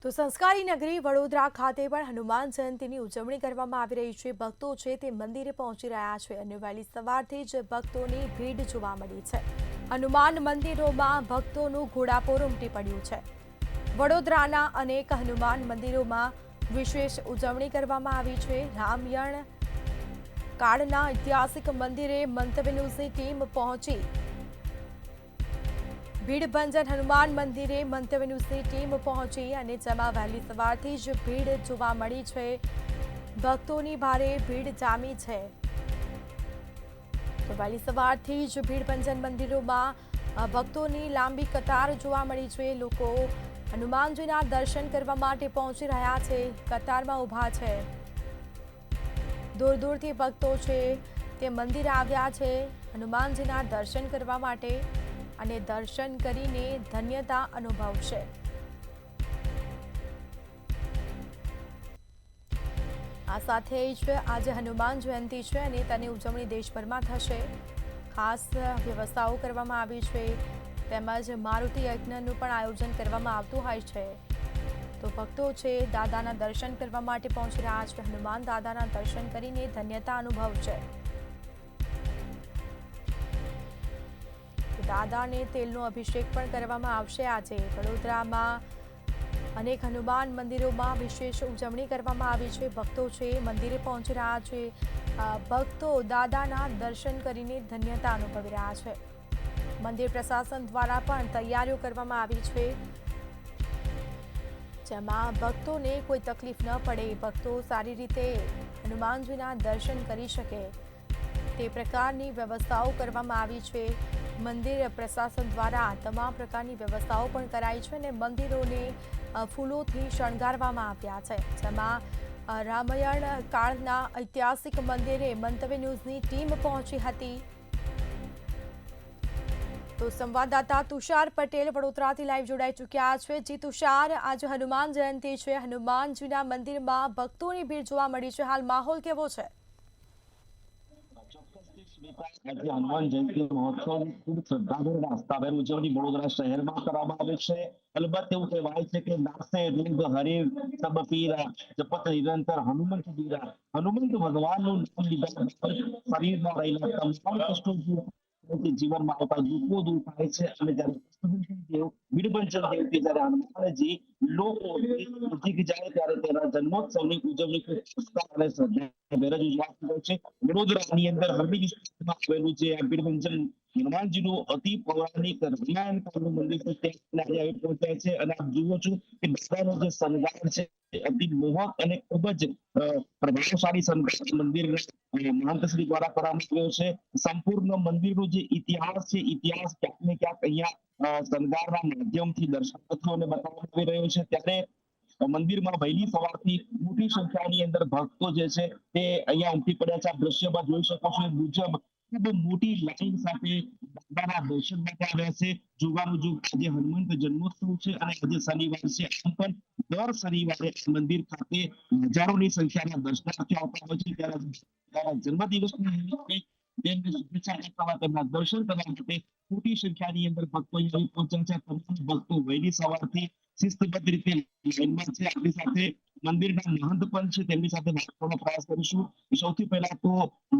તો સંસ્કારી નગરી વડોદરા ખાતે પણ હનુમાન જયંતીની ઉજવણી કરવામાં આવી રહી છે। ભક્તો છે તે મંદિરે પહોંચી રહ્યા છે અને વહેલી સવારથી જ ભક્તોની ભીડ જોવા મળી છે। હનુમાન મંદિરોમાં ભક્તોનું ઘોડાપૂર ઉમટી પડ્યું છે। વડોદરાના અનેક હનુમાન મંદિરોમાં વિશેષ ઉજવણી કરવામાં આવી છે। રામાયણ કાળના ઐતિહાસિક મંદિરે મંતવ્ય ન્યૂઝની ટીમ પહોંચી ભીડભંજન હનુમાન મંદિરે મંતવ્ય ન્યૂઝની ટીમ પહોંચી અને જેમાં વહેલી સવારથી જ ભીડ જોવા મળી છે। ભક્તોની ભારે ભીડ જામી છે। તો વહેલી સવારથી જ ભીડભંજન મંદિરોમાં ભક્તોની લાંબી કતાર જોવા મળી છે। લોકો હનુમાનજીના દર્શન કરવા માટે પહોંચી રહ્યા છે, કતારમાં ઊભા છે। દૂર દૂરથી ભક્તો છે તે મંદિરે આવ્યા છે હનુમાનજીના દર્શન કરવા માટે અને દર્શન કરીને ધન્યતા અનુભવશે। આ સાથે જ આજે હનુમાન જયંતી છે અને તેની ઉજવણી દેશભરમાં થશે। ખાસ વ્યવસ્થાઓ કરવામાં આવી છે, તેમજ મારુતિ યજ્ઞનું પણ આયોજન કરવામાં આવતું હોય છે। તો ભક્તો છે દાદાના દર્શન કરવા માટે પહોંચી રહ્યા છે, હનુમાન દાદાના દર્શન કરીને ધન્યતા અનુભવશે। દાદાને તેલનો અભિષેક પણ કરવામાં આવશે। આજે વડોદરામાં અનેક હનુમાન મંદિરોમાં વિશેષ ઉજવણી કરવામાં આવી છે। ભક્તો છે મંદિરે પહોંચી રહ્યા છે, ભક્તો દાદાના દર્શન કરીને ધન્યતા અનુભવી રહ્યા છે। મંદિર પ્રશાસન દ્વારા પણ તૈયારીઓ કરવામાં આવી છે, જેમાં ભક્તોને કોઈ તકલીફ ન પડે, ભક્તો સારી રીતે હનુમાનજીના દર્શન કરી શકે તે પ્રકારની વ્યવસ્થાઓ કરવામાં આવી છે। મંદિર પ્રશાસન દ્વારા તમામ પ્રકારની વ્યવસ્થાઓ પણ કરાઈ છે અને મંદિરોને ફૂલોથી શણગારવામાં આવ્યા છે, જેમાં રામાયણ કાળના ઐતિહાસિક મંદિરે મંતવ્ય ન્યૂઝની ટીમ પહોંચી હતી। તો સંવાદદાતા તુષાર પટેલ વડોદરાથી લાઈવ જોડાઈ ચૂક્યા છે। જી તુષાર, આજે હનુમાન જયંતી છે, હનુમાનજીના મંદિરમાં ભક્તોની ભીડ જોવા મળી છે, હાલ માહોલ કેવો છે? આજે હનુમાન જયંતિ મહોત્સવ ખૂબ શ્રદ્ધાભેર આસ્થાભેર ઉજવણી વડોદરા શહેરમાં કરવામાં આવે છે। અલબત્ત એવું કહેવાય છે કે દાસે રીંગ હરિ સબ પીરા જપત નિરંતર હનુમંત પીરા। હનુમંત ભગવાનનું નામ લીધા શરીરમાં રહેલા તમામ કષ્ટો જીવનમાં આવતા દુઃખો દૂર થાય છે અને જ્યારે ભીડભંજન દેવથી જ્યારે હનુમાનજી લોકો નજીક જાય ત્યારે તેના જન્મોત્સવની ઉજવણી ખૂબ સંસ્કાર અને શ્રદ્ધાભેર જ ઉજવવામાં આવે છે। વડોદરાની અંદર હરમી વિસ્તારમાં આવેલું છે આ ભીડભંજન હનુમાનજીનું અતિ પૌરાણિક રામાયણ કાળનું મંદિર છે, ત્યાં આજે આવી પહોંચ્યા છે અને આપ જુઓ છો કે દાદાનો જે શણગાર છે અતિ મોહક અને ખૂબ જ પ્રભાવશાળી શણગાર મંદિરના મહંત શ્રી દ્વારા કરવામાં આવ્યો છે। સંપૂર્ણ મંદિરનો જે ઇતિહાસ છે, ઇતિહાસ ક્યાંક ને ક્યાંક અહીંયા શણગારના માધ્યમથી દર્શનાર્થીઓને બતાવવામાં આવી રહ્યો છે। ત્યારે મંદિરમાં વહેલી સવારથી મોટી સંખ્યાની અંદર ભક્તો જે છે તે અહીંયા ઉમટી પડ્યા છે। આપ દ્રશ્યમાં જોઈ શકો છો મુજબ ખૂબ મોટી લાઈન સાથે દાદાના દર્શન માટે આવ્યા છે। જોવાનું જો આજે હનુમંત જન્મોત્સવ છે અને આજે શનિવાર છે, આમ પણ દર શનિવારે મંદિર ખાતે હજારોની સંખ્યામાં દર્શનાર્થીઓ આવતા હોય છે। ત્યારે જન્મદિવસની નિમિત્તે તેમને શુભેચ્છા આપવા, તેમના દર્શન કરવા માટે મોટી સંખ્યાની અંદર ભક્તો અહીં પહોંચ્યા છે। તમામ ભક્તો વહેલી સવારથી શિસ્તબદ્ધ રીતે લાઈનમાં છે। આપણી સાથે મંદિરના મહંત પણ છે, તેમની સાથે વાત કરવાનો પ્રયાસ કરીશું। સૌથી પહેલા તો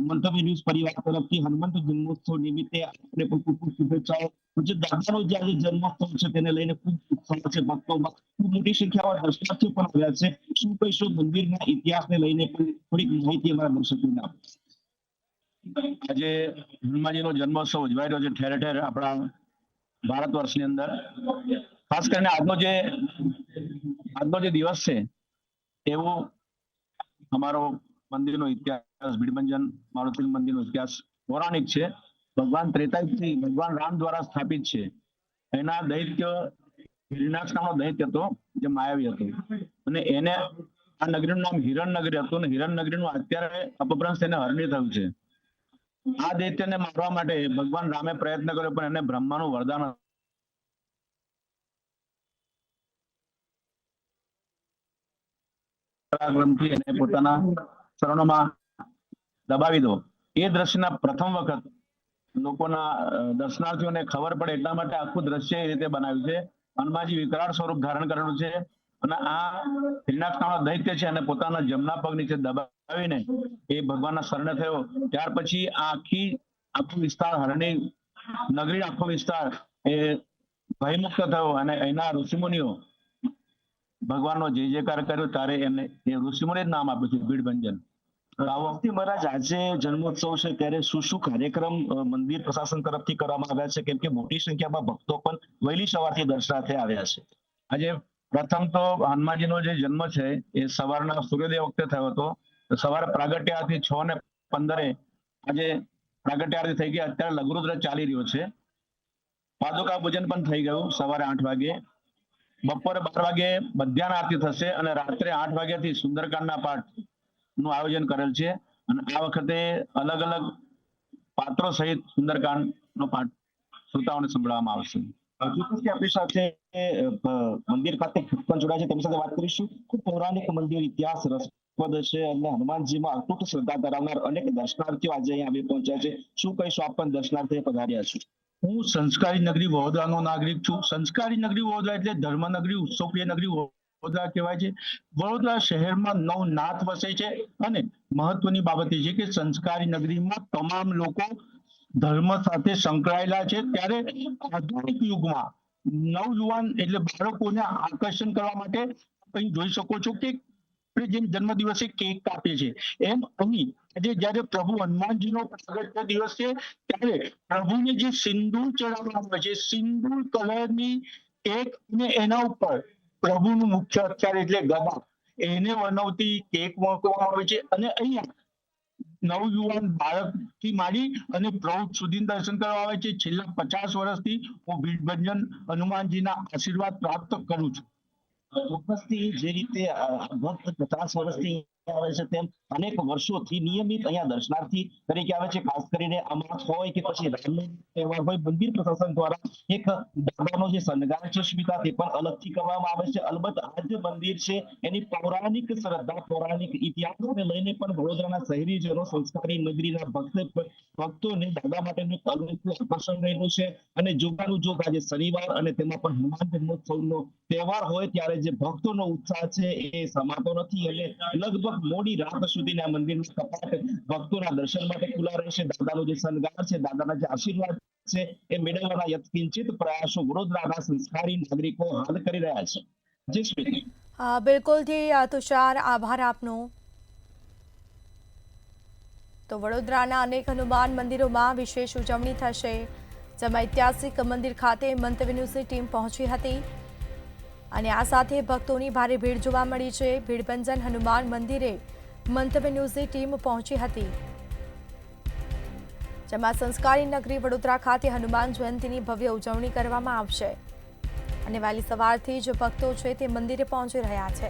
મંતવ્ય ન્યૂઝ પરિવાર તરફથી હનુમંત જન્મોત્સવ નિમિત્તે આપણે પણ ખૂબ ખૂબ શુભેચ્છાઓ। જે દાદાનો જે આજે જન્મોત્સવ છે તેને લઈને ખૂબ ઉત્સાહ છે ભક્તોમાં, ખૂબ મોટી સંખ્યામાં દર્શનાર્થીઓ પણ આવ્યા છે। શું કહીશો મંદિરના ઇતિહાસને લઈને પણ થોડીક માહિતી અમારા દર્શકોને આપો। આજે હનુમાનજીનો જન્મોત્સવ ઉજવાઈ રહ્યો છે ઠેર ઠેર આપણા ભારત વર્ષની અંદર। ખાસ કરીને આજનો જે દિવસ છે એવો અમારો મંદિરનો ઇતિહાસ, ભીડભંજન મારુતિ મંદિરનો ઇતિહાસ પૌરાણિક છે। ભગવાન ત્રેતાયુગથી ભગવાન રામ દ્વારા સ્થાપિત છે। એના દૈત્ય હિરણાક્ષ નામનો દૈત્ય હતો જે માયાવી હતો અને એને આ નગરીનું નામ હિરણ નગરી હતું અને હિરણ નગરીનું અત્યારે અપભ્રંશ તેને હરણી થયું છે। આ દૈત્યને મારવા માટે ભગવાન રામે પ્રયત્ન કર્યો પણ એને બ્રહ્માનું વરદાન એને પોતાના ચરણોમાં દબાવી દો। એ દ્રશ્યના પ્રથમ વખત લોકોના દર્શનાર્થીઓને ખબર પડે એટલા માટે આખું દ્રશ્ય એ રીતે બનાવ્યું છે। હનુમાનજી વિકરાળ સ્વરૂપ ધારણ કરેલું છે અને આ ત્રિનાથ નામનો દૈત્ય છે અને પોતાના જમણા પગ નીચે દબાવીને એ ભગવાનના શરણે થયો. ત્યાર પછી આ આખો વિસ્તાર હરણી નગરી આખો વિસ્તાર એ ભયમુક્ત થયો અને એના ઋષિમુનિઓ ભગવાનનો જય જયકાર કર્યો. ત્યારે એમને એ ઋષિમુનિએ જ નામ આપ્યું છે ભીડભંજન. રાવતી મહારાજ, આજે જન્મોત્સવ છે ત્યારે શું કાર્યક્રમ મંદિર પ્રશાસન તરફથી કરવામાં આવ્યા છે? કેમ કે મોટી સંખ્યામાં ભક્તો પણ વહેલી સવારથી દર્શનાર્થે આવ્યા છે. આજે પ્રથમ તો હનુમાનજીનો જે જન્મ છે એ સવારના સૂર્યોદય વખતે થયો હતો. સવારે પ્રાગટ્ય આરતી 6:15 આજે પ્રાગટ્ય આરતી થઈ ગઈ. અત્યારે લઘુરુદ્ર ચાલી રહ્યો છે. પાદુકા પૂજન પણ થઈ ગયું સવારે 8 વાગે. બપોરે 12 વાગે મધ્યાહન આરતી થશે અને રાત્રે 8 વાગ્યાથી સુંદરકાંડના પાઠ નું આયોજન કરેલ છે. અને આ વખતે અલગ અલગ પાત્રો સહિત સુંદરકાંડ નો પાઠ શ્રોતાઓને સંભળાવવામાં આવશે. ચોક્કસથી આપણી સાથે મંદિર ખાતે પણ જોડાય છે, તેમની સાથે વાત કરીશું. ખૂબ પૌરાણિક મંદિર, ઇતિહાસ રસપ્રદ છે અને હનુમાનજીમાં અતૂટ શ્રદ્ધા ધરાવનાર અનેક દર્શનાર્થીઓ આજે અહીંયા આવી પહોંચ્યા છે. શું કહીશું, આપ પણ દર્શનાર્થે પધાર્યા છો? હું સંસ્કારી નગરી વડોદરાનો નાગરિક છું. સંસ્કારી નગરી વડોદરા એટલે ધર્મનગરી, ઉત્સવપ્રિય નગરી વડોદરા કહેવાય છે. વડોદરા શહેરમાં 9 નાથ વસે છે અને મહત્વની બાબત એ છે કે સંસ્કારી નગરીમાં તમામ લોકો ધર્મ સાથે સંકળાયેલા છે. ત્યારે આધુનિક યુગમાં નવયુવાન એટલે બાળકોને આકર્ષણ કરવા માટે અહીં જોઈ શકો છો કે જેમ જન્મદિવસે કેક કાપે છે એમ અહીં આજે જયારે પ્રભુ હનુમાનજીનો પ્રગટ્ય દિવસ છે ત્યારે પ્રભુને જે સિંદૂર ચડાવવામાં આવે છે, સિંદૂર કલરની કેક અને એના ઉપર પ્રભુનું મુખ્ય હથિયાર એટલે ગદા એને વનવતી કેક મૂકવામાં આવે છે. અને અહીંયા નવયુવાન બાળકથી માંડી અને પ્રૌઢ સુધી દર્શન કરવા આવે છે. છેલ્લા 50 વર્ષથી હું ભીડભંજન હનુમાનજીના આશીર્વાદ પ્રાપ્ત કરું છું. ચોક્કસથી જે રીતે ભક્ત 50 વર્ષથી આવે છે તેમ અનેક વર્ષોથી નિયમિત અહીંયા દર્શનાર્થી તરીકે આવે છે. ખાસ કરીને અમાસ હોય કે પછી રામનો તહેવાર હોય, મંદિર પ્રશાસન દ્વારા એક દાદાનો જે શણગાર છે સ્મિતા તે પણ અલગથી કરવામાં આવે છે. અલબત્ત આ જે મંદિર છે એની પૌરાણિક શ્રદ્ધા, પૌરાણિક ઇતિહાસને લઈને પણ વડોદરાના શહેરીજનો, સંસ્કારી નગરીના ભક્તોને દાદા માટેનું એક અનોખું આકર્ષણ રહેલું છે. અને જોવાનું જોગ આજે શનિવાર અને તેમાં પણ હનુમાન જન્મોત્સવનો તહેવાર હોય ત્યારે જે ભક્તોનો ઉત્સાહ છે એ સમાતો નથી અને લગભગ મોડી રાત સુધી આ મંદિરના કપાટ ભક્તોના દર્શન માટે ખુલ્લા રહેશે. દાદાનો જે શણગાર છે, દાદાના જે આશીર્વાદ છે એ મેળવવાના યત્કિંચિત પ્રયાસો વડોદરાના સંસ્કારી નાગરિકો હાલ કરી રહ્યા છે. જી સ્મિતા. બિલકુલથી તુષાર, આભાર આપનો. તો વડોદરાના અનેક હનુમાન મંદિરોમાં વિશેષ ઉજવણી થશે, જેમાં ઐતિહાસિક મંદિર ખાતે મંતવ્ય ન્યૂઝની ટીમ પહોંચી હતી અને આ સાથે ભક્તોની ભારે ભીડ જોવા મળી છે. ભીડભંજન હનુમાન મંદિરે મંતવ્ય ન્યૂઝની ટીમ પહોંચી હતી, જેમાં સંસ્કારી નગરી વડોદરા ખાતે હનુમાન જયંતીની ભવ્ય ઉજવણી કરવામાં આવશે અને વહેલી સવારથી જ ભક્તો છે તે મંદિરે પહોંચી રહ્યા છે.